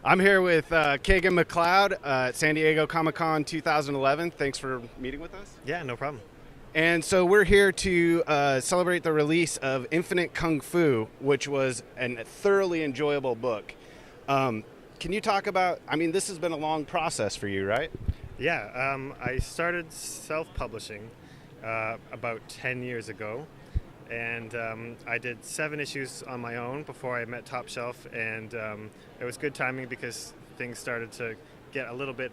I'm here with Kagan McLeod at San Diego Comic-Con 2011. Thanks for meeting with us. Yeah, no problem. And so we're here to celebrate the release of Infinite Kung Fu, which was a thoroughly enjoyable book. Can you talk about, this has been a long process for you, right? Yeah, I started self-publishing about 10 years ago, and I did 7 issues on my own before I met Top Shelf, and it was good timing because things started to get a little bit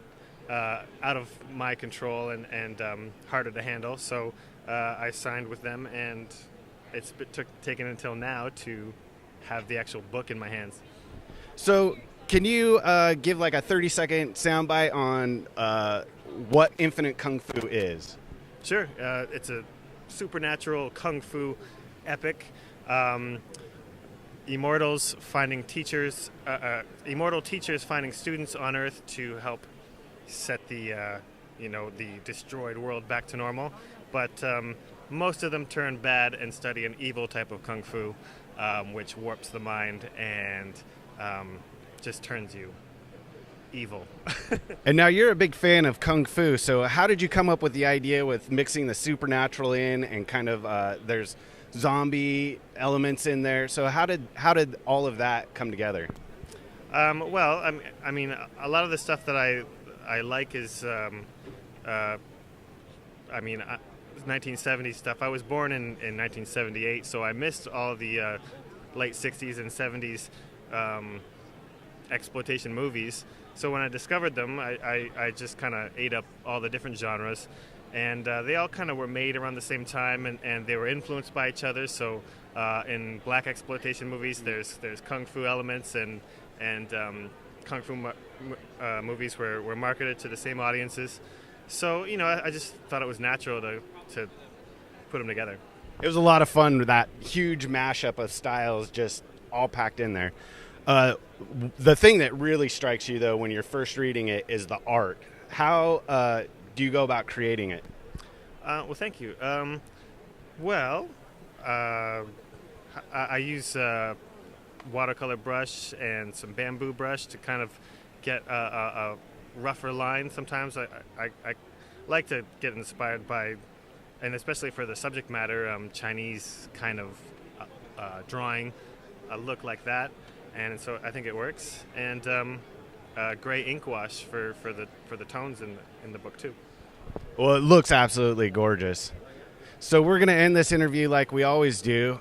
out of my control and harder to handle. So I signed with them, and it's taken until now to have the actual book in my hands. So can you give like a 30-second soundbite on what Infinite Kung Fu is? Sure. It's a supernatural kung fu epic. Immortals finding teachers, immortal teachers finding students on Earth to help set the destroyed world back to normal. But most of them turn bad and study an evil type of kung fu, which warps the mind and just turns you evil. And now you're a big fan of Kung Fu, so how did you come up with the idea with mixing the supernatural in and kind of there's zombie elements in there? So how did all of that come together? Well, I mean, a lot of the stuff that I like is, 1970s stuff. I was born in 1978, so I missed all the late 60s and 70s exploitation movies. So when I discovered them, I just kind of ate up all the different genres, and they all kind of were made around the same time, and they were influenced by each other. So in black exploitation movies, there's kung fu elements, and kung fu movies were marketed to the same audiences. So I just thought it was natural to put them together. It was a lot of fun with that huge mashup of styles just all packed in there. The thing that really strikes you, though, when you're first reading it is the art. How do you go about creating it? Well, thank you. I use watercolor brush and some bamboo brush to kind of get a rougher line. Sometimes I like to get inspired by, and especially for the subject matter, Chinese kind of drawing a look like that. And so I think it works, and gray ink wash for the tones in the book too. Well, it looks absolutely gorgeous. So we're going to end this interview like we always do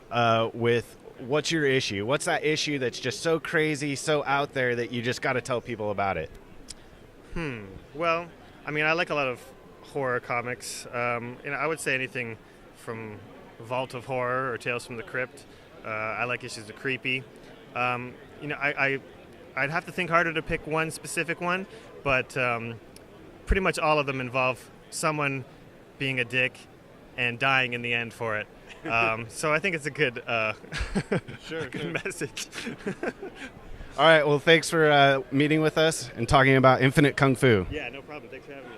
with what's your issue? What's that issue that's just so crazy, so out there that you just got to tell people about it? Well, I like a lot of horror comics. I would say anything from Vault of Horror or Tales from the Crypt. I like issues of Creepy. I'd have to think harder to pick one specific one, but pretty much all of them involve someone being a dick and dying in the end for it. So I think it's a good, good message. All right, well, thanks for meeting with us and talking about Infinite Kung Fu. Yeah, no problem. Thanks for having me.